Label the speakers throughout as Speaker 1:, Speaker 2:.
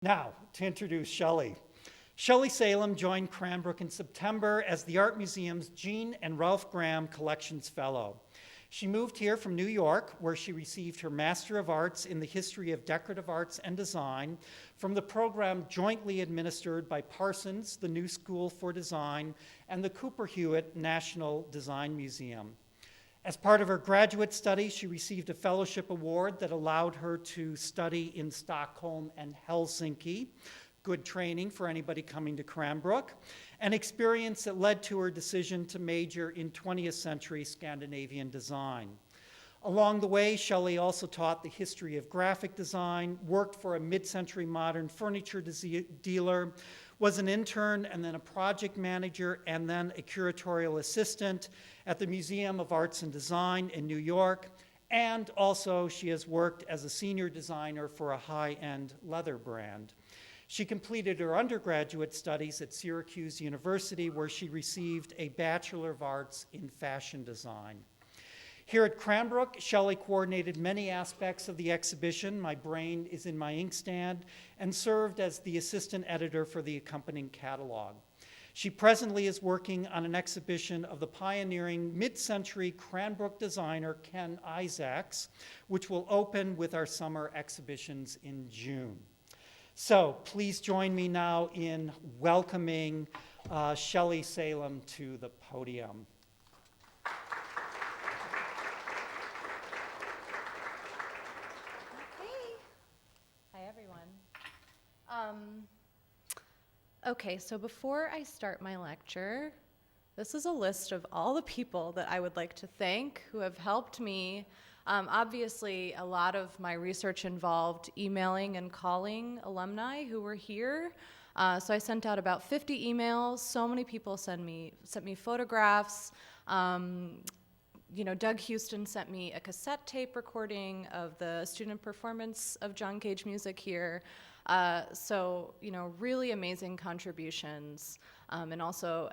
Speaker 1: Now, to introduce Shelley. Shelley Selim joined Cranbrook in September as the Art Museum's Jeanne and Ralph Graham Collections Fellow. She moved here from New York, where she received her Master of Arts in the History of Decorative Arts and Design from the program jointly administered by Parsons, the New School for Design, and the Cooper Hewitt National Design Museum. As part of her graduate study, she received a fellowship award that allowed her to study in Stockholm and Helsinki, good training for anybody coming to Cranbrook, an experience that led to her decision to major in 20th century Scandinavian design. Along the way, Shelley also taught the history of graphic design, worked for a mid-century modern furniture dealer, was an intern and then a project manager and then a curatorial assistant at the Museum of Arts and Design in New York, and also she has worked as a senior designer for a high-end leather brand. She completed her undergraduate studies at Syracuse University, where she received a Bachelor of Arts in Fashion Design. Here at Cranbrook, Shelley coordinated many aspects of the exhibition, My Brain is in My Inkstand, and served as the assistant editor for the accompanying catalog. She presently is working on an exhibition of the pioneering mid-century Cranbrook designer Ken Isaacs, which will open with our summer exhibitions in June. So please join me now in welcoming Shelley Selim to the podium.
Speaker 2: Okay, so before I start my lecture, this is a list of all the people that I would like to thank who have helped me. Obviously, a lot of my research involved emailing and calling alumni who were here. So I sent out about 50 emails. So many people sent me photographs. Doug Houston sent me a cassette tape recording of the student performance of John Cage music here. Really amazing contributions. And also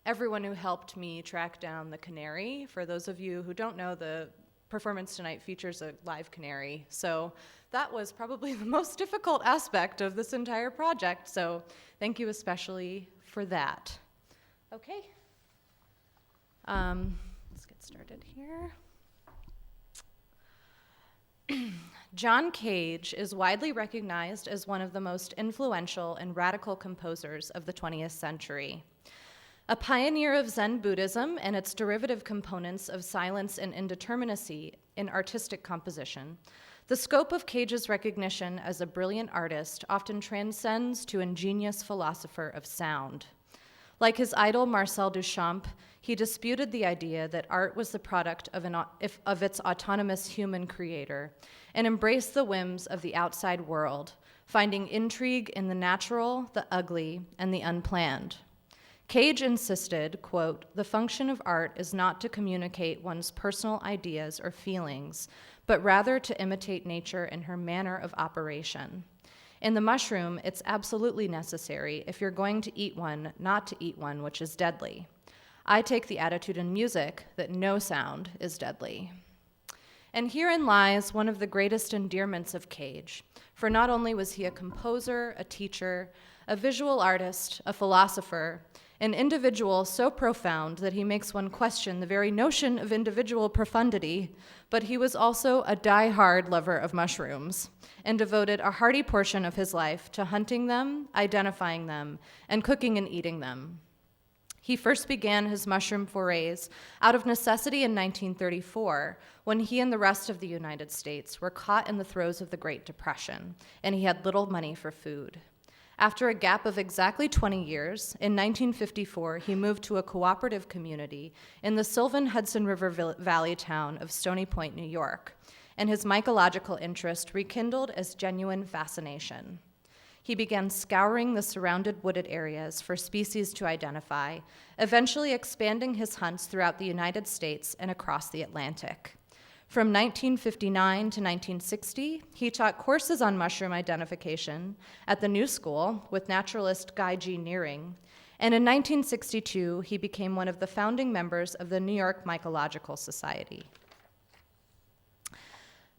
Speaker 2: everyone who helped me track down the canary. For those of you who don't know, the performance tonight features a live canary. So that was probably the most difficult aspect of this entire project. So thank you especially for that. Okay. Let's get started here. John Cage is widely recognized as one of the most influential and radical composers of the 20th century. A pioneer of Zen Buddhism and its derivative components of silence and indeterminacy in artistic composition, the scope of Cage's recognition as a brilliant artist often transcends to ingenious philosopher of sound. Like his idol Marcel Duchamp, he disputed the idea that art was the product of its autonomous human creator and embraced the whims of the outside world, finding intrigue in the natural, the ugly, and the unplanned. Cage insisted, quote, "The function of art is not to communicate one's personal ideas or feelings, but rather to imitate nature in her manner of operation. In the mushroom, it's absolutely necessary, if you're going to eat one, not to eat one which is deadly. I take the attitude in music that no sound is deadly." And herein lies one of the greatest endearments of Cage, for not only was he a composer, a teacher, a visual artist, a philosopher, an individual so profound that he makes one question the very notion of individual profundity, but he was also a die-hard lover of mushrooms and devoted a hearty portion of his life to hunting them, identifying them, and cooking and eating them. He first began his mushroom forays out of necessity in 1934, when he and the rest of the United States were caught in the throes of the Great Depression, and he had little money for food. After a gap of exactly 20 years, in 1954, he moved to a cooperative community in the Sylvan Hudson River Valley town of Stony Point, New York, and his mycological interest rekindled as genuine fascination. He began scouring the surrounded wooded areas for species to identify, eventually expanding his hunts throughout the United States and across the Atlantic. From 1959 to 1960, he taught courses on mushroom identification at the New School with naturalist Guy G. Nearing, and in 1962, he became one of the founding members of the New York Mycological Society.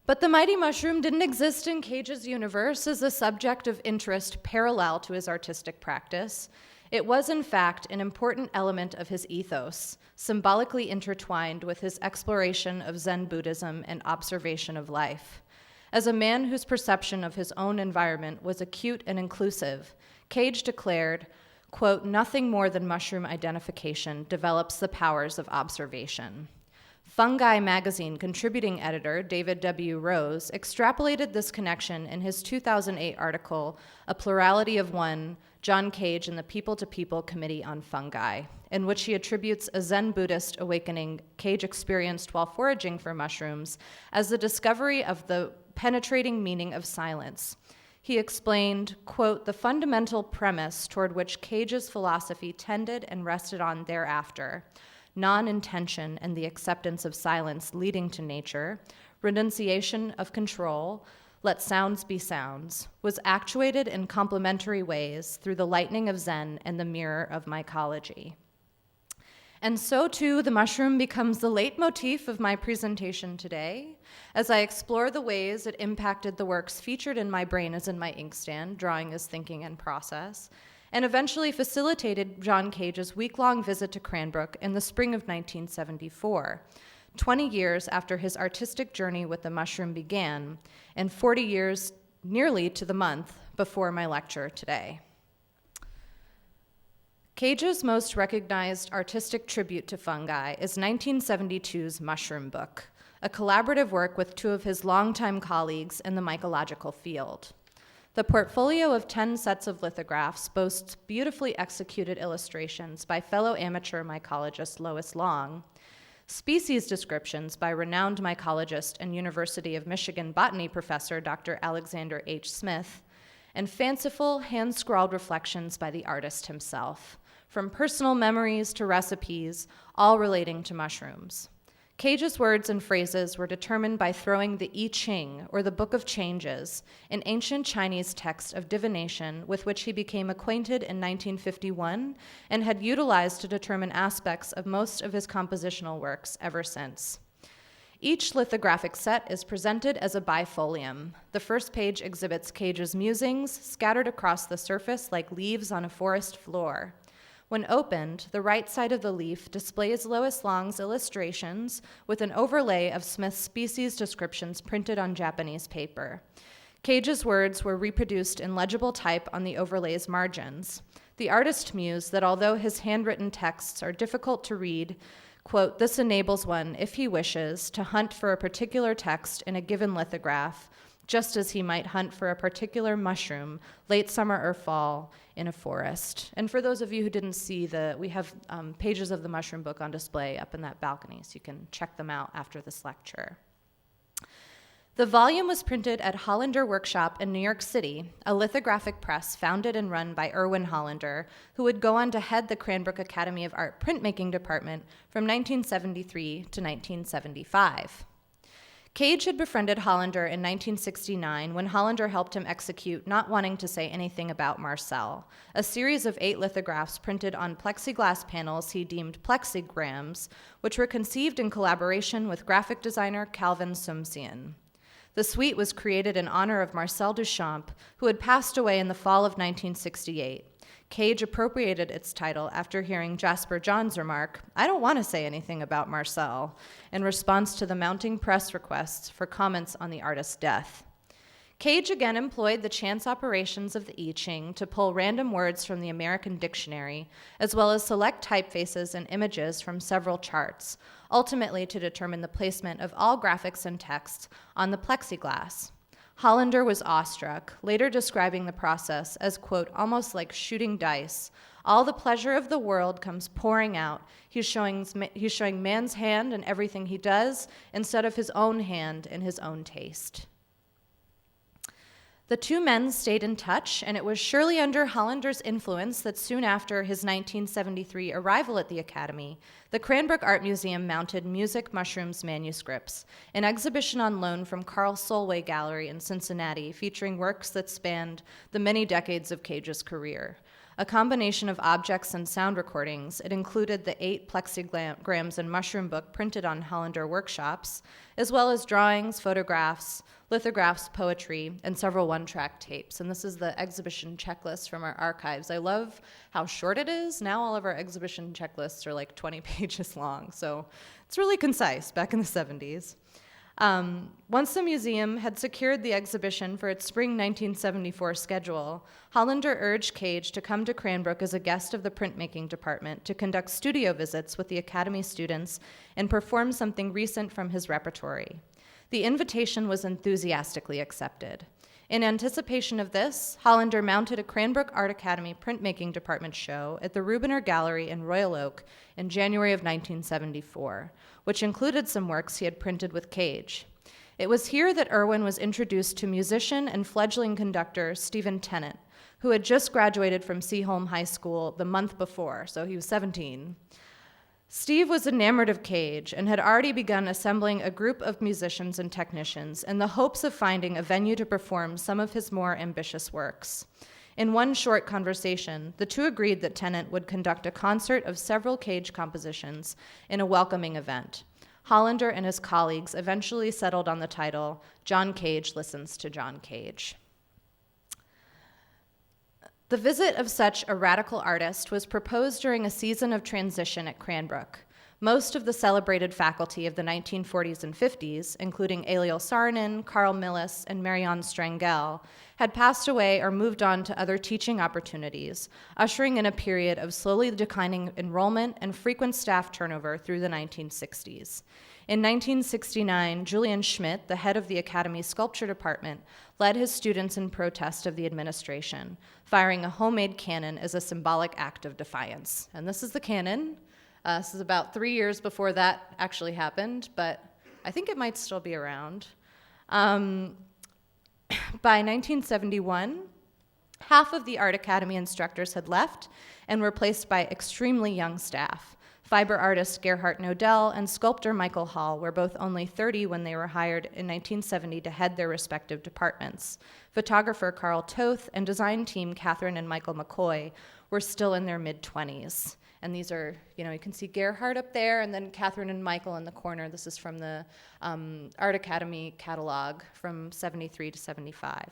Speaker 2: But the mighty mushroom didn't exist in Cage's universe as a subject of interest parallel to his artistic practice. It was, in fact, an important element of his ethos, symbolically intertwined with his exploration of Zen Buddhism and observation of life. As a man whose perception of his own environment was acute and inclusive, Cage declared, quote, "Nothing more than mushroom identification develops the powers of observation." Fungi magazine contributing editor David W. Rose extrapolated this connection in his 2008 article, A Plurality of One, John Cage and the People-to-People Committee on Fungi, in which he attributes a Zen Buddhist awakening Cage experienced while foraging for mushrooms as the discovery of the penetrating meaning of silence. He explained, quote, "The fundamental premise toward which Cage's philosophy tended and rested on thereafter, non-intention and the acceptance of silence leading to nature, renunciation of control, let sounds be sounds, was actuated in complementary ways through the lightning of Zen and the mirror of mycology." And so too, the mushroom becomes the leitmotif of my presentation today, as I explore the ways it impacted the works featured in my brain as in my inkstand, drawing as thinking and process, and eventually facilitated John Cage's week-long visit to Cranbrook in the spring of 1974, 20 years after his artistic journey with the mushroom began, and 40 years nearly to the month before my lecture today. Cage's most recognized artistic tribute to fungi is 1972's Mushroom Book, a collaborative work with two of his longtime colleagues in the mycological field. The portfolio of 10 sets of lithographs boasts beautifully executed illustrations by fellow amateur mycologist Lois Long, species descriptions by renowned mycologist and University of Michigan botany professor Dr. Alexander H. Smith, and fanciful hand-scrawled reflections by the artist himself, from personal memories to recipes, all relating to mushrooms. Cage's words and phrases were determined by throwing the I Ching, or the Book of Changes, an ancient Chinese text of divination with which he became acquainted in 1951 and had utilized to determine aspects of most of his compositional works ever since. Each lithographic set is presented as a bifolium. The first page exhibits Cage's musings scattered across the surface like leaves on a forest floor. When opened, the right side of the leaf displays Lois Long's illustrations with an overlay of Smith's species descriptions printed on Japanese paper. Cage's words were reproduced in legible type on the overlay's margins. The artist mused that although his handwritten texts are difficult to read, quote, "This enables one, if he wishes, to hunt for a particular text in a given lithograph, just as he might hunt for a particular mushroom, late summer or fall, in a forest." And for those of you who didn't see, we have pages of the Mushroom Book on display up in that balcony, so you can check them out after this lecture. The volume was printed at Hollander Workshop in New York City, a lithographic press founded and run by Erwin Hollander, who would go on to head the Cranbrook Academy of Art printmaking department from 1973 to 1975. Cage had befriended Hollander in 1969 when Hollander helped him execute Not Wanting to Say Anything About Marcel, a series of 8 lithographs printed on plexiglass panels he deemed plexigrams, which were conceived in collaboration with graphic designer Calvin Sumsian. The suite was created in honor of Marcel Duchamp, who had passed away in the fall of 1968. Cage appropriated its title after hearing Jasper John's remark, "I don't want to say anything about Marcel," in response to the mounting press requests for comments on the artist's death. Cage again employed the chance operations of the I Ching to pull random words from the American Dictionary, as well as select typefaces and images from several charts, ultimately to determine the placement of all graphics and text on the plexiglass. Hollander was awestruck, later describing the process as, quote, "almost like shooting dice. All the pleasure of the world comes pouring out. He's showing man's hand in everything he does instead of his own hand in his own taste." The two men stayed in touch, and it was surely under Hollander's influence that soon after his 1973 arrival at the Academy, the Cranbrook Art Museum mounted Music, Mushrooms, Manuscripts, an exhibition on loan from Carl Solway Gallery in Cincinnati featuring works that spanned the many decades of Cage's career. a combination of objects and sound recordings. It included the 8 plexigrams and mushroom book printed on Hollander workshops, as well as drawings, photographs, lithographs, poetry, and several one-track tapes. And this is the exhibition checklist from our archives. I love how short it is. Now all of our exhibition checklists are like 20 pages long, so it's really concise back in the 70s. Once the museum had secured the exhibition for its spring 1974 schedule, Hollander urged Cage to come to Cranbrook as a guest of the printmaking department to conduct studio visits with the Academy students and perform something recent from his repertory. The invitation was enthusiastically accepted. In anticipation of this, Hollander mounted a Cranbrook Art Academy printmaking department show at the Rubiner Gallery in Royal Oak in January of 1974, which included some works he had printed with Cage. It was here that Irwin was introduced to musician and fledgling conductor Stephen Tennant, who had just graduated from Seaholm High School the month before, so he was 17. Steve was enamored of Cage and had already begun assembling a group of musicians and technicians in the hopes of finding a venue to perform some of his more ambitious works. In one short conversation, the two agreed that Tennant would conduct a concert of several Cage compositions in a welcoming event. Hollander and his colleagues eventually settled on the title, John Cage Listens to John Cage. The visit of such a radical artist was proposed during a season of transition at Cranbrook. Most of the celebrated faculty of the 1940s and 50s, including Eliel Saarinen, Carl Millis, and Marianne Strangel, had passed away or moved on to other teaching opportunities, ushering in a period of slowly declining enrollment and frequent staff turnover through the 1960s. In 1969, Julian Schmidt, the head of the Academy's sculpture department, led his students in protest of the administration, firing a homemade cannon as a symbolic act of defiance. And this is the cannon. This is about 3 years before that actually happened, but I think it might still be around. By 1971, half of the Art Academy instructors had left and were replaced by extremely young staff. Fiber artist Gerhard Nodell and sculptor Michael Hall were both only 30 when they were hired in 1970 to head their respective departments. Photographer Carl Toth and design team Catherine and Michael McCoy were still in their mid-20s. And these are, you can see Gerhard up there, and then Catherine and Michael in the corner. This is from the Art Academy catalog from 73 to 75.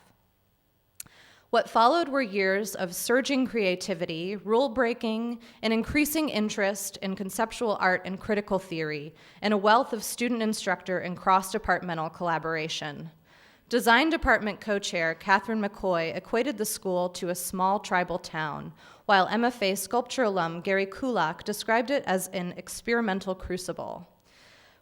Speaker 2: What followed were years of surging creativity, rule-breaking, and increasing interest in conceptual art and critical theory, and a wealth of student-instructor and cross-departmental collaboration. Design department co-chair Catherine McCoy equated the school to a small tribal town, while MFA sculpture alum Gary Kulak described it as an experimental crucible.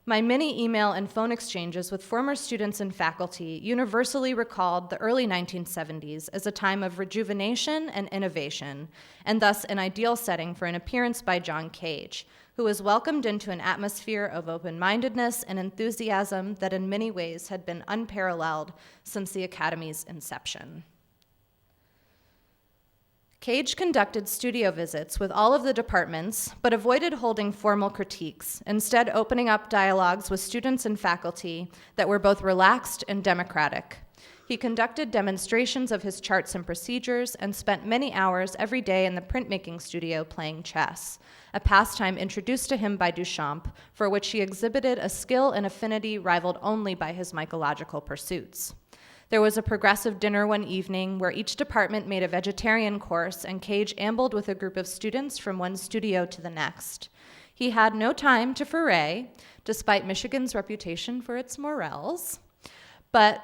Speaker 2: My many email and phone exchanges with former students and faculty universally recalled the early 1970s as a time of rejuvenation and innovation, and thus an ideal setting for an appearance by John Cage, who was welcomed into an atmosphere of open-mindedness and enthusiasm that in many ways had been unparalleled since the Academy's inception. Cage conducted studio visits with all of the departments, but avoided holding formal critiques, instead opening up dialogues with students and faculty that were both relaxed and democratic. He conducted demonstrations of his charts and procedures and spent many hours every day in the printmaking studio playing chess, a pastime introduced to him by Duchamp, for which he exhibited a skill and affinity rivaled only by his mycological pursuits. There was a progressive dinner one evening where each department made a vegetarian course and Cage ambled with a group of students from one studio to the next. He had no time to foray, despite Michigan's reputation for its morels, but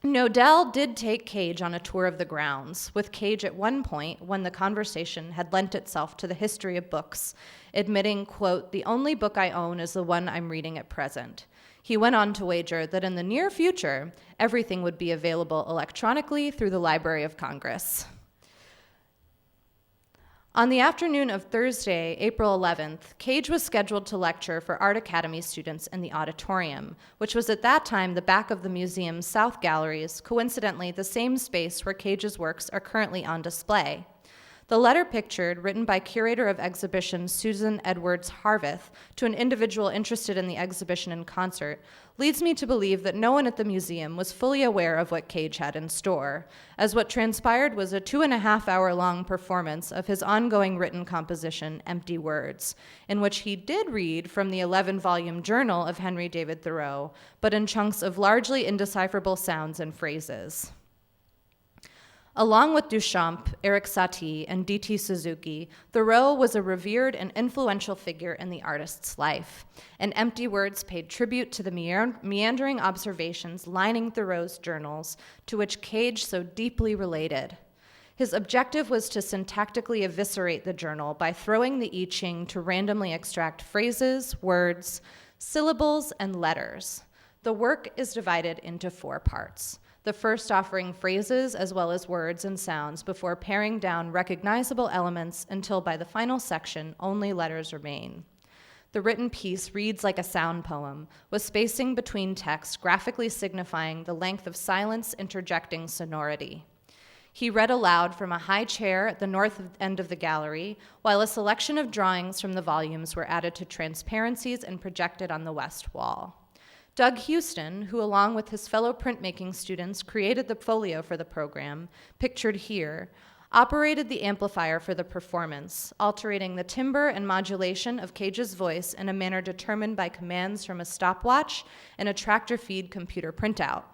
Speaker 2: Nodell did take Cage on a tour of the grounds, with Cage at one point, when the conversation had lent itself to the history of books, admitting, quote, "The only book I own is the one I'm reading at present." He went on to wager that in the near future, everything would be available electronically through the Library of Congress. On the afternoon of Thursday, April 11th, Cage was scheduled to lecture for Art Academy students in the auditorium, which was at that time the back of the museum's south galleries, coincidentally the same space where Cage's works are currently on display. The letter pictured, written by curator of exhibition Susan Edwards Harveth to an individual interested in the exhibition and concert, leads me to believe that no one at the museum was fully aware of what Cage had in store, as what transpired was a 2.5-hour-long performance of his ongoing written composition, Empty Words, in which he did read from the 11-volume journal of Henry David Thoreau, but in chunks of largely indecipherable sounds and phrases. Along with Duchamp, Eric Satie, and D.T. Suzuki, Thoreau was a revered and influential figure in the artist's life, and Empty Words paid tribute to the meandering observations lining Thoreau's journals, to which Cage so deeply related. His objective was to syntactically eviscerate the journal by throwing the I Ching to randomly extract phrases, words, syllables, and letters. The work is divided into 4 parts. The first offering phrases as well as words and sounds before paring down recognizable elements until by the final section, only letters remain. The written piece reads like a sound poem, with spacing between texts graphically signifying the length of silence interjecting sonority. He read aloud from a high chair at the north end of the gallery, while a selection of drawings from the volumes were added to transparencies and projected on the west wall. Doug Houston, who along with his fellow printmaking students created the folio for the program, pictured here, operated the amplifier for the performance, altering the timbre and modulation of Cage's voice in a manner determined by commands from a stopwatch and a tractor feed computer printout.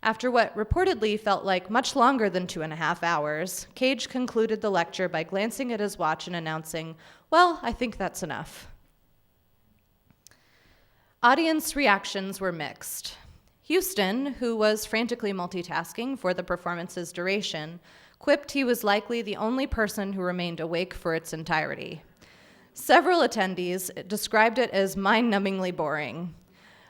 Speaker 2: After what reportedly felt like much longer than 2.5 hours, Cage concluded the lecture by glancing at his watch and announcing, "Well, I think that's enough." Audience reactions were mixed. Houston, who was frantically multitasking for the performance's duration, quipped he was likely the only person who remained awake for its entirety. Several attendees described it as mind-numbingly boring.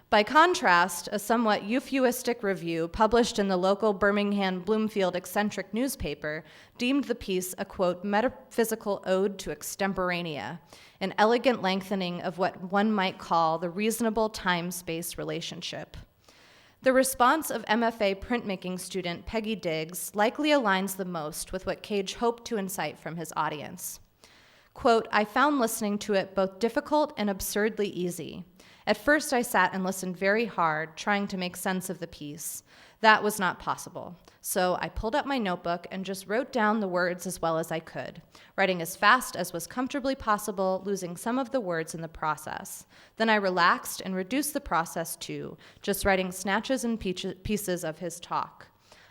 Speaker 2: By contrast, a somewhat euphuistic review published in the local Birmingham Bloomfield eccentric newspaper deemed the piece a, quote, metaphysical ode to extemporanea, an elegant lengthening of what one might call the reasonable time-space relationship. The response of MFA printmaking student Peggy Diggs likely aligns the most with what Cage hoped to incite from his audience. Quote, "I found listening to it both difficult and absurdly easy. At first I sat and listened very hard, trying to make sense of the piece. That was not possible. So I pulled up my notebook and just wrote down the words as well as I could, writing as fast as was comfortably possible, losing some of the words in the process. Then I relaxed and reduced the process to just writing snatches and pieces of his talk.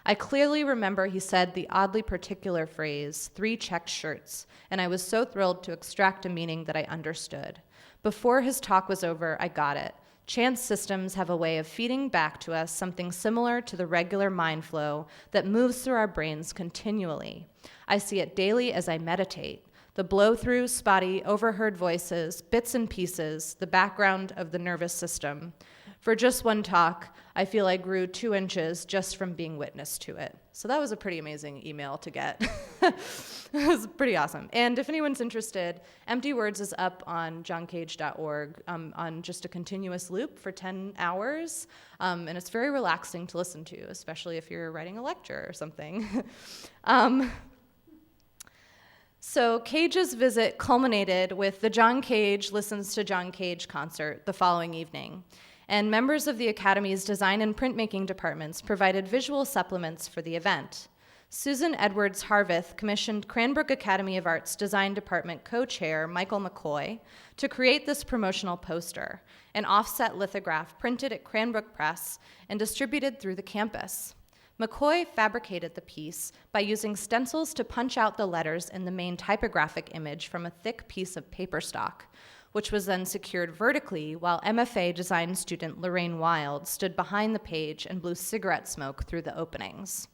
Speaker 2: I clearly remember he said the oddly particular phrase, 3 checked shirts, and I was so thrilled to extract a meaning that I understood. Before his talk was over, I got it. Chance systems have a way of feeding back to us something similar to the regular mind flow that moves through our brains continually. I see it daily as I meditate. The blow-through, spotty, overheard voices, bits and pieces, the background of the nervous system. For just one talk, I feel I grew 2 inches just from being witness to it." So that was a pretty amazing email to get. It was pretty awesome. And if anyone's interested, Empty Words is up on johncage.org on just a continuous loop for 10 hours. And it's very relaxing to listen to, especially if you're writing a lecture or something. So Cage's visit culminated with the John Cage Listens to John Cage concert the following evening. And members of the Academy's design and printmaking departments provided visual supplements for the event. Susan Edwards Harveth commissioned Cranbrook Academy of Arts Design Department co-chair Michael McCoy to create this promotional poster, an offset lithograph printed at Cranbrook Press and distributed through the campus. McCoy fabricated the piece by using stencils to punch out the letters in the main typographic image from a thick piece of paper stock, which was then secured vertically while MFA design student Lorraine Wild stood behind the page and blew cigarette smoke through the openings.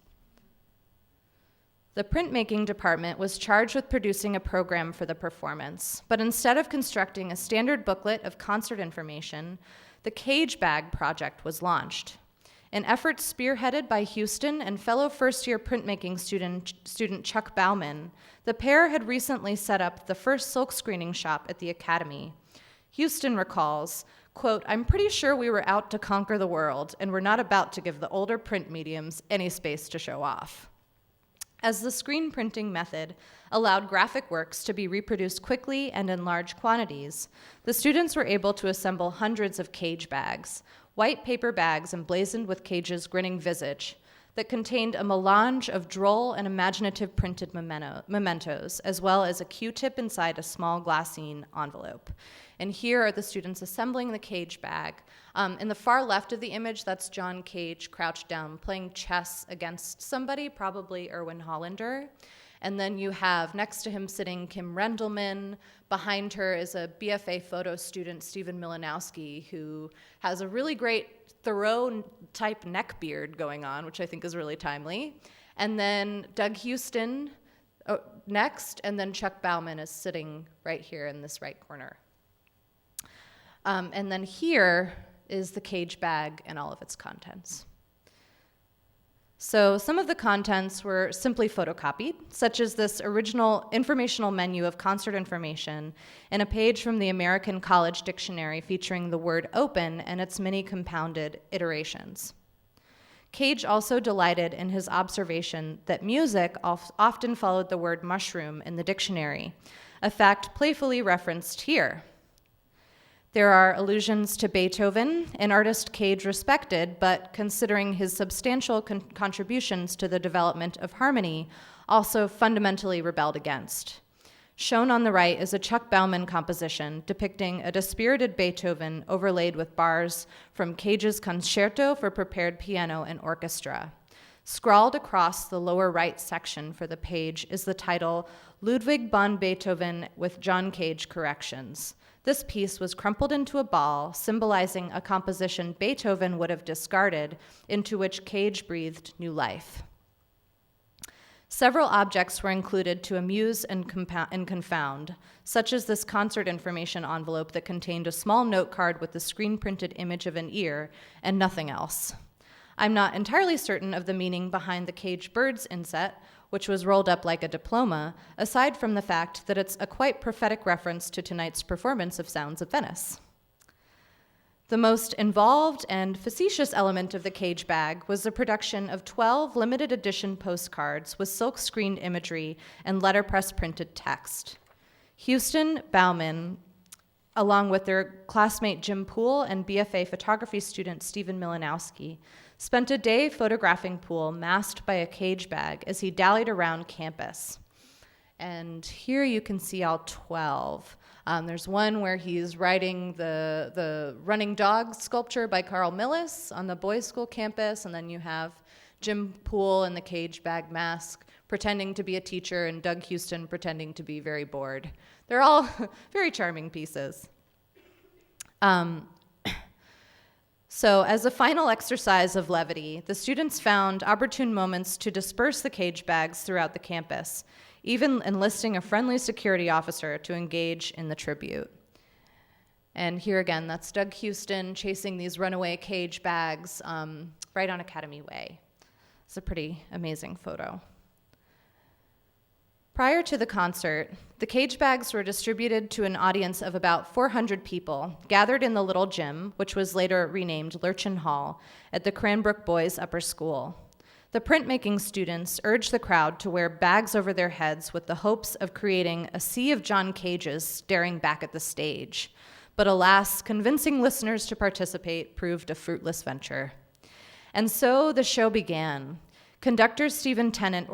Speaker 2: The printmaking department was charged with producing a program for the performance, but instead of constructing a standard booklet of concert information, the Cage Bag project was launched. An effort spearheaded by Houston and fellow first-year printmaking student Chuck Bauman, the pair had recently set up the first silk screening shop at the Academy. Houston recalls, quote, "I'm pretty sure we were out to conquer the world and we're not about to give the older print mediums any space to show off." as the screen printing method allowed graphic works to be reproduced quickly and in large quantities, the students were able to assemble hundreds of cage bags, white paper bags emblazoned with Cage's grinning visage, that contained a melange of droll and imaginative printed mementos, as well as a Q-tip inside a small glassine envelope. And here are the students assembling the Cage bag. In the far left of the image, that's John Cage crouched down, playing chess against somebody, probably Erwin Hollander. And then you have next to him sitting Kim Rendelman. Behind her is a BFA photo student, Stephen Milanowski, who has a really great Thoreau-type neck beard going on, which I think is really timely. And then Doug Houston next, and then Chuck Bauman is sitting right here in this right corner. And then here is the Cage bag and all of its contents. So some of the contents were simply photocopied, such as this original informational menu of concert information and a page from the American College Dictionary featuring the word open and its many compounded iterations. Cage also delighted in his observation that music often followed the word mushroom in the dictionary, a fact playfully referenced here. There are allusions to Beethoven, an artist Cage respected, but considering his substantial contributions to the development of harmony, also fundamentally rebelled against. Shown on the right is a Chuck Bauman composition depicting a dispirited Beethoven overlaid with bars from Cage's Concerto for Prepared Piano and Orchestra. Scrawled across the lower right section for the page is the title, Ludwig von Beethoven with John Cage Corrections. This piece was crumpled into a ball, symbolizing a composition Beethoven would have discarded, into which Cage breathed new life. Several objects were included to amuse and confound, such as this concert information envelope that contained a small note card with the screen-printed image of an ear and nothing else. I'm not entirely certain of the meaning behind the Cage Birds inset, which was rolled up like a diploma, aside from the fact that it's a quite prophetic reference to tonight's performance of Sounds of Venice. The most involved and facetious element of the Cage bag was the production of 12 limited edition postcards with silk-screened imagery and letterpress printed text. Houston, Bauman, along with their classmate Jim Poole and BFA photography student Stephen Milanowski, spent a day photographing Poole masked by a Cage bag as he dallied around campus. And here you can see all 12. There's one where he's riding the running dog sculpture by Carl Millis on the boys' school campus, and then you have Jim Poole in the Cage bag mask pretending to be a teacher and Doug Houston pretending to be very bored. They're all very charming pieces. So as a final exercise of levity, the students found opportune moments to disperse the Cage bags throughout the campus, even enlisting a friendly security officer to engage in the tribute. And here again, that's Doug Houston chasing these runaway Cage bags right on Academy Way. It's a pretty amazing photo. Prior to the concert, the Cage bags were distributed to an audience of about 400 people gathered in the Little Gym, which was later renamed Lurchin Hall, at the Cranbrook Boys Upper School. The printmaking students urged the crowd to wear bags over their heads with the hopes of creating a sea of John Cages staring back at the stage. But alas, convincing listeners to participate proved a fruitless venture. And so the show began. Conductor Stephen Tennant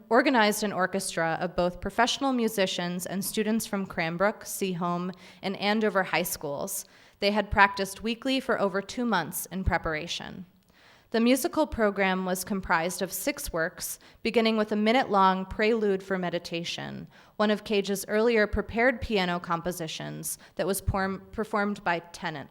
Speaker 2: organized an orchestra of both professional musicians and students from Cranbrook, Seaholm, and Andover high schools. They had practiced weekly for over 2 months in preparation. The musical program was comprised of 6 works, beginning with a minute-long prelude for meditation, one of Cage's earlier prepared piano compositions that was performed by Tennant.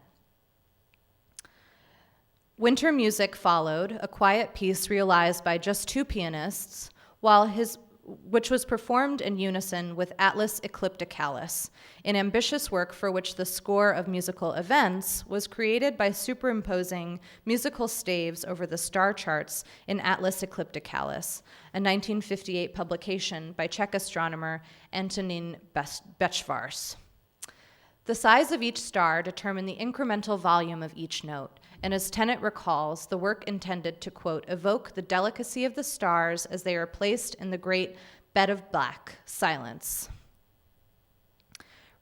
Speaker 2: Winter music followed, a quiet piece realized by just 2 pianists, which was performed in unison with Atlas Eclipticalis, an ambitious work for which the score of musical events was created by superimposing musical staves over the star charts in Atlas Eclipticalis, a 1958 publication by Czech astronomer Antonín Bečvář. The size of each star determined the incremental volume of each note, and as Tennant recalls, the work intended to, quote, evoke the delicacy of the stars as they are placed in the great bed of black, silence.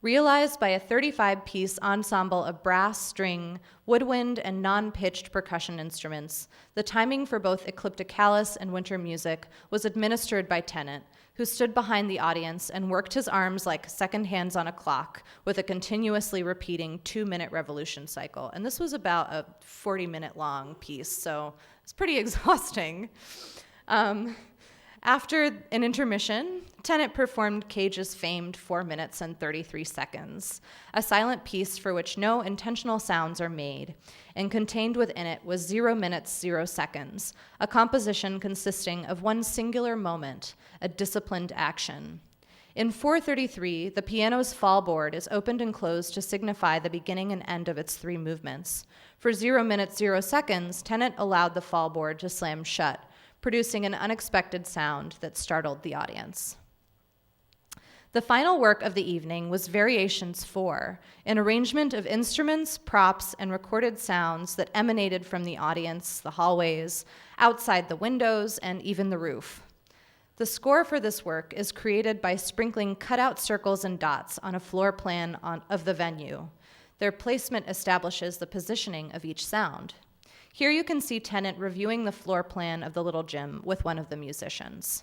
Speaker 2: Realized by a 35-piece ensemble of brass, string, woodwind, and non-pitched percussion instruments, the timing for both Eclipticalis and winter music was administered by Tennant, who stood behind the audience and worked his arms like second hands on a clock with a continuously repeating 2-minute revolution cycle. And this was about a 40-minute long piece, so it's pretty exhausting. After an intermission, Tennant performed Cage's famed 4 minutes and 33 seconds, a silent piece for which no intentional sounds are made, and contained within it was 0 minutes, 0 seconds, a composition consisting of one singular moment, a disciplined action. In 433, the piano's fall board is opened and closed to signify the beginning and end of its 3 movements. For 0 minutes, 0 seconds, Tennant allowed the fall board to slam shut, producing an unexpected sound that startled the audience. The final work of the evening was Variations 4, an arrangement of instruments, props, and recorded sounds that emanated from the audience, the hallways, outside the windows, and even the roof. The score for this work is created by sprinkling cutout circles and dots on a floor plan of the venue. Their placement establishes the positioning of each sound. Here you can see Tennant reviewing the floor plan of the little gym with one of the musicians.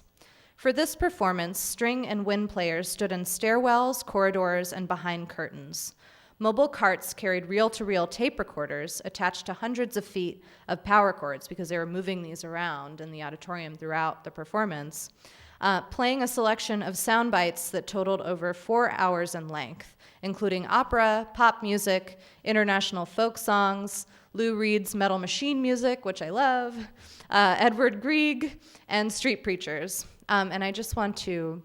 Speaker 2: For this performance, string and wind players stood in stairwells, corridors, and behind curtains. Mobile carts carried reel-to-reel tape recorders attached to hundreds of feet of power cords because they were moving these around in the auditorium throughout the performance, playing a selection of sound bites that totaled over 4 hours in length, including opera, pop music, international folk songs, Lou Reed's Metal Machine music, which I love, Edward Grieg, and street preachers. And I just want to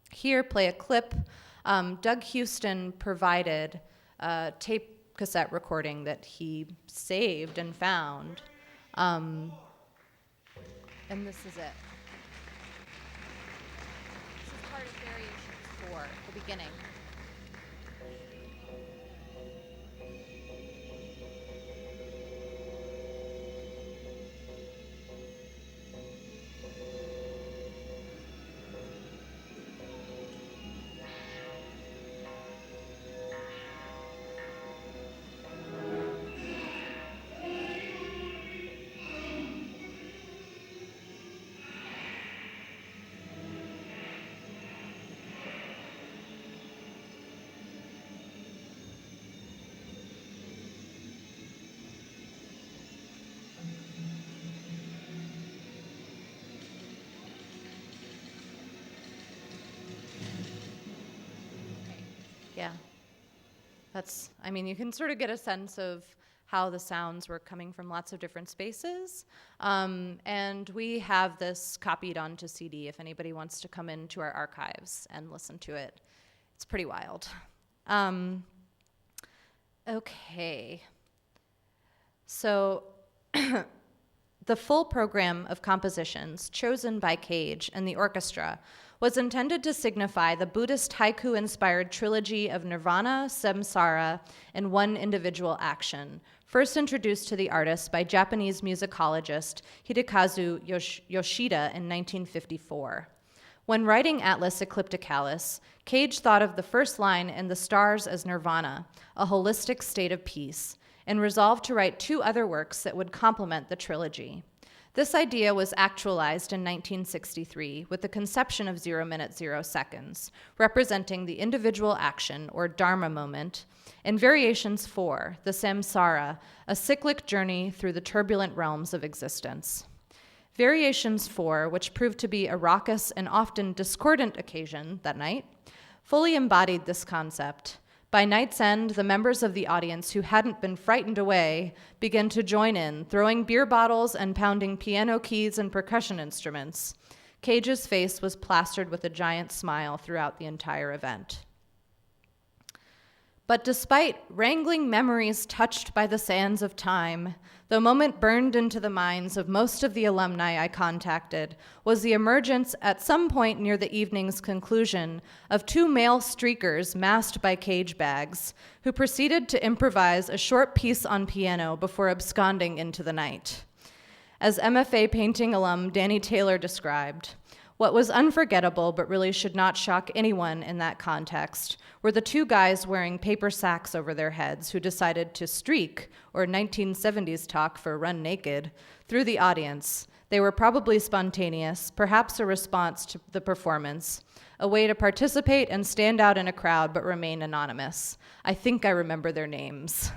Speaker 2: here play a clip. Doug Houston provided a tape cassette recording that he saved and found. And this is it. This is part of Variations 4, the beginning. Yeah, you can sort of get a sense of how the sounds were coming from lots of different spaces. And we have this copied onto CD if anybody wants to come into our archives and listen to it. It's pretty wild. Okay. So the full program of compositions chosen by Cage and the orchestra was intended to signify the Buddhist haiku-inspired trilogy of nirvana, samsara, and one individual action, first introduced to the artist by Japanese musicologist Hidekazu Yoshida in 1954. When writing Atlas Eclipticalis, Cage thought of the first line in The Stars as nirvana, a holistic state of peace, and resolved to write 2 other works that would complement the trilogy. This idea was actualized in 1963 with the conception of 0 minutes, 0 seconds, representing the individual action or dharma moment, and Variations 4, the samsara, a cyclic journey through the turbulent realms of existence. Variations 4, which proved to be a raucous and often discordant occasion that night, fully embodied this concept. By night's end, the members of the audience who hadn't been frightened away began to join in, throwing beer bottles and pounding piano keys and percussion instruments. Cage's face was plastered with a giant smile throughout the entire event. But despite wrangling memories touched by the sands of time, the moment burned into the minds of most of the alumni I contacted was the emergence at some point near the evening's conclusion of two male streakers masked by cage bags who proceeded to improvise a short piece on piano before absconding into the night. As MFA painting alum Danny Taylor described, what was unforgettable but really should not shock anyone in that context were the two guys wearing paper sacks over their heads who decided to streak, or 1970s talk for run naked, through the audience. They were probably spontaneous, perhaps a response to the performance, a way to participate and stand out in a crowd but remain anonymous. I think I remember their names.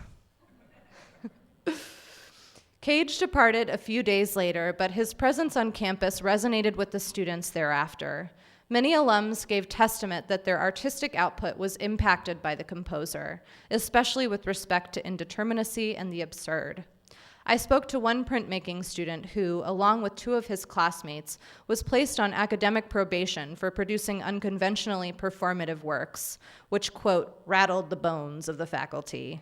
Speaker 2: Cage departed a few days later, but his presence on campus resonated with the students thereafter. Many alums gave testament that their artistic output was impacted by the composer, especially with respect to indeterminacy and the absurd. I spoke to one printmaking student who, along with two of his classmates, was placed on academic probation for producing unconventionally performative works, which, quote, rattled the bones of the faculty.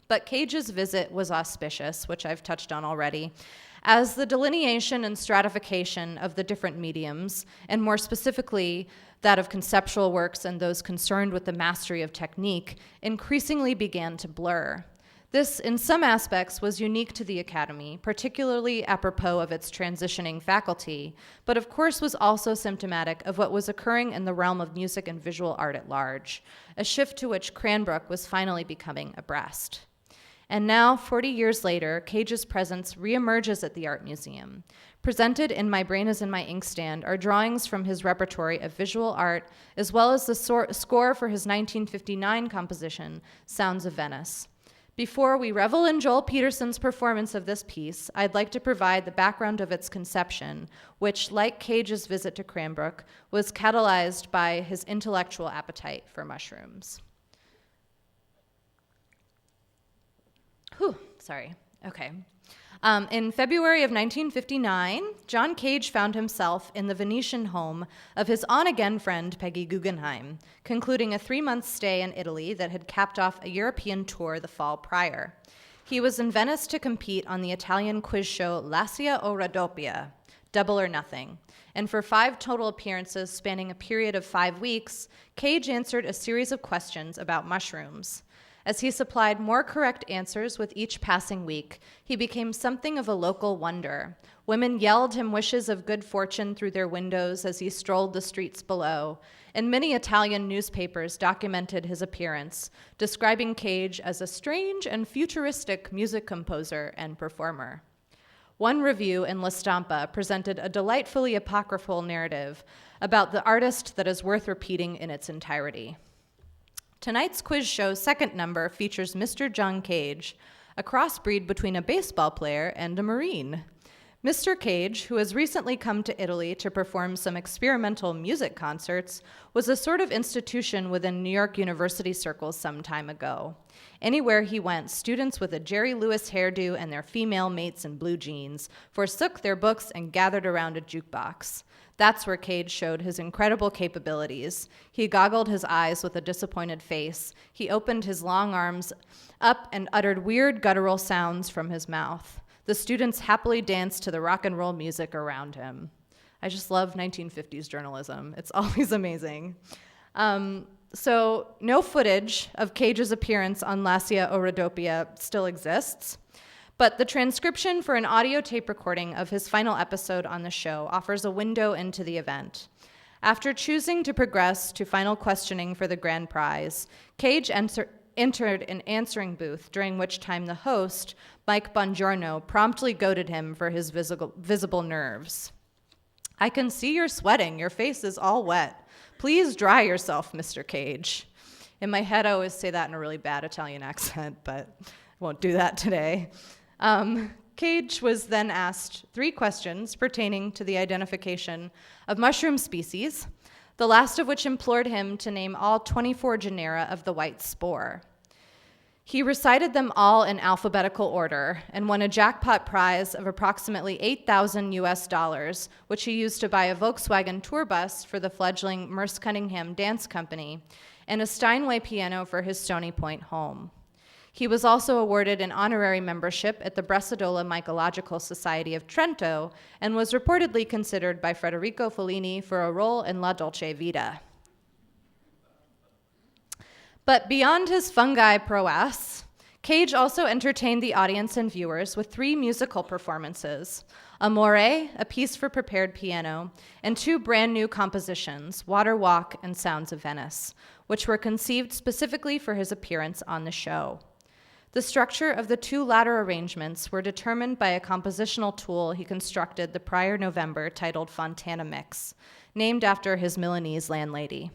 Speaker 2: But Cage's visit was auspicious, which I've touched on already, as the delineation and stratification of the different mediums, and more specifically that of conceptual works and those concerned with the mastery of technique, increasingly began to blur. This, in some aspects, was unique to the Academy, particularly apropos of its transitioning faculty, but of course was also symptomatic of what was occurring in the realm of music and visual art at large, a shift to which Cranbrook was finally becoming abreast. And now, 40 years later, Cage's presence reemerges at the Art Museum. Presented in My Brain is in My Inkstand are drawings from his repertory of visual art, as well as the score for his 1959 composition, Sounds of Venice. Before we revel in Joel Peterson's performance of this piece, I'd like to provide the background of its conception, which, like Cage's visit to Cranbrook, was catalyzed by his intellectual appetite for mushrooms. Okay. In February of 1959, John Cage found himself in the Venetian home of his on-again friend Peggy Guggenheim, concluding a 3-month stay in Italy that had capped off a European tour the fall prior. He was in Venice to compete on the Italian quiz show Lascia o Raddoppia, Double or Nothing, and for 5 total appearances spanning a period of 5 weeks, Cage answered a series of questions about mushrooms. As he supplied more correct answers with each passing week, he became something of a local wonder. Women yelled him wishes of good fortune through their windows as he strolled the streets below, and many Italian newspapers documented his appearance, describing Cage as a strange and futuristic music composer and performer. One review in La Stampa presented a delightfully apocryphal narrative about the artist that is worth repeating in its entirety. Tonight's quiz show's second number features Mr. John Cage, a crossbreed between a baseball player and a Marine. Mr. Cage, who has recently come to Italy to perform some experimental music concerts, was a sort of institution within New York University circles some time ago. Anywhere he went, students with a Jerry Lewis hairdo and their female mates in blue jeans forsook their books and gathered around a jukebox. That's where Cage showed his incredible capabilities. He goggled his eyes with a disappointed face. He opened his long arms up and uttered weird guttural sounds from his mouth. The students happily danced to the rock and roll music around him. I just love 1950s journalism. It's always amazing. So no footage of Cage's appearance on Lascia o Raddoppia still exists, but the transcription for an audio tape recording of his final episode on the show offers a window into the event. After choosing to progress to final questioning for the grand prize, Cage entered an answering booth, during which time the host, Mike Bongiorno, promptly goaded him for his visible nerves. "I can see you're sweating. Your face is all wet. Please dry yourself, Mr. Cage." In my head, I always say that in a really bad Italian accent, but I won't do that today. Cage was then asked 3 questions pertaining to the identification of mushroom species, the last of which implored him to name all 24 genera of the white spore. He recited them all in alphabetical order and won a jackpot prize of approximately $8,000, which he used to buy a Volkswagen tour bus for the fledgling Merce Cunningham Dance Company and a Steinway piano for his Stony Point home. He was also awarded an honorary membership at the Brescidola Mycological Society of Trento and was reportedly considered by Federico Fellini for a role in La Dolce Vita. But beyond his fungi prowess, Cage also entertained the audience and viewers with 3 musical performances: Amore, a piece for prepared piano, and 2 brand new compositions, Water Walk and Sounds of Venice, which were conceived specifically for his appearance on the show. The structure of the 2 latter arrangements were determined by a compositional tool he constructed the prior November titled Fontana Mix, named after his Milanese landlady.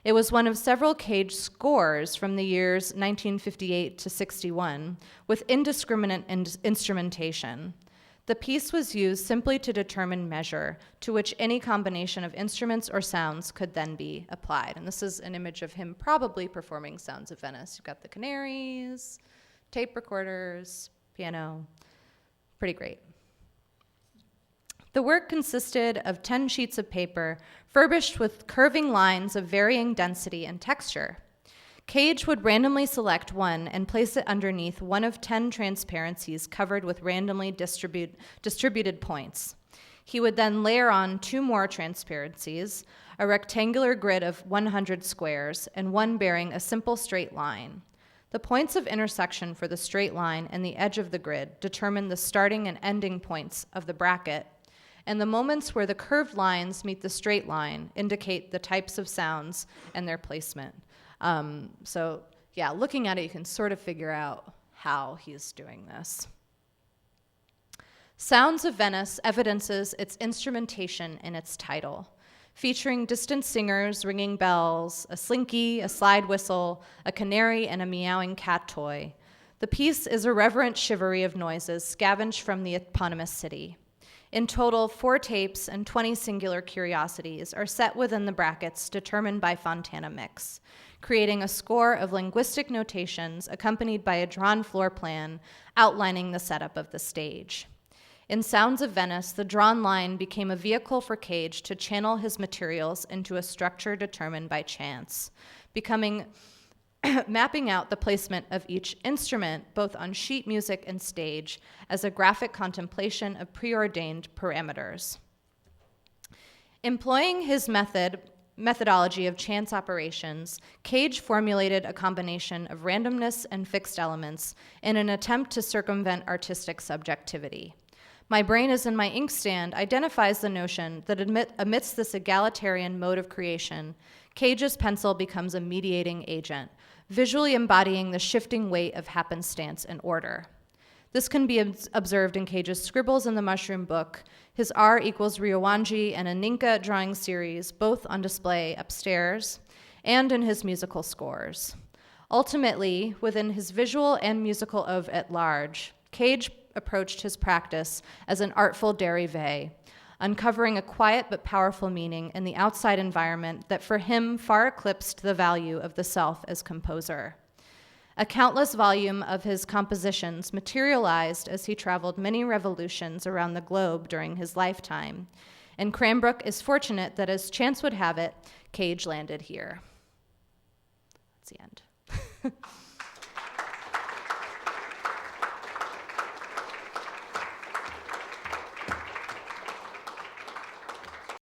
Speaker 2: It was one of several Cage scores from the years 1958 to 61 with indiscriminate instrumentation. The piece was used simply to determine measure, to which any combination of instruments or sounds could then be applied. And this is an image of him probably performing Sounds of Venice. You've got the canaries, tape recorders, piano. Pretty great. The work consisted of 10 sheets of paper, furbished with curving lines of varying density and texture. Cage would randomly select one and place it underneath one of 10 transparencies covered with randomly distributed points. He would then layer on 2 more transparencies, a rectangular grid of 100 squares, and one bearing a simple straight line. The points of intersection for the straight line and the edge of the grid determine the starting and ending points of the bracket, and the moments where the curved lines meet the straight line indicate the types of sounds and their placement. Looking at it, you can sort of figure out how he's doing this. Sounds of Venice evidences its instrumentation in its title, featuring distant singers ringing bells, a slinky, a slide whistle, a canary, and a meowing cat toy. The piece is a reverent chivalry of noises scavenged from the eponymous city. In total, 4 tapes and 20 singular curiosities are set within the brackets determined by Fontana Mix, creating a score of linguistic notations accompanied by a drawn floor plan outlining the setup of the stage. In Sounds of Venice, the drawn line became a vehicle for Cage to channel his materials into a structure determined by chance, mapping out the placement of each instrument, both on sheet music and stage, as a graphic contemplation of preordained parameters. Employing his methodology of chance operations, Cage formulated a combination of randomness and fixed elements in an attempt to circumvent artistic subjectivity. My Brain is in My Inkstand identifies the notion that amidst this egalitarian mode of creation, Cage's pencil becomes a mediating agent, visually embodying the shifting weight of happenstance and order. This can be observed in Cage's scribbles in the Mushroom Book, his R equals Ryowanji and Aninka drawing series, both on display upstairs, and in his musical scores. Ultimately, within his visual and musical oeuvre at large, Cage approached his practice as an artful dérivé, uncovering a quiet but powerful meaning in the outside environment that for him far eclipsed the value of the self as composer. A countless volume of his compositions materialized as he traveled many revolutions around the globe during his lifetime, and Cranbrook is fortunate that, as chance would have it, Cage landed here. That's the end.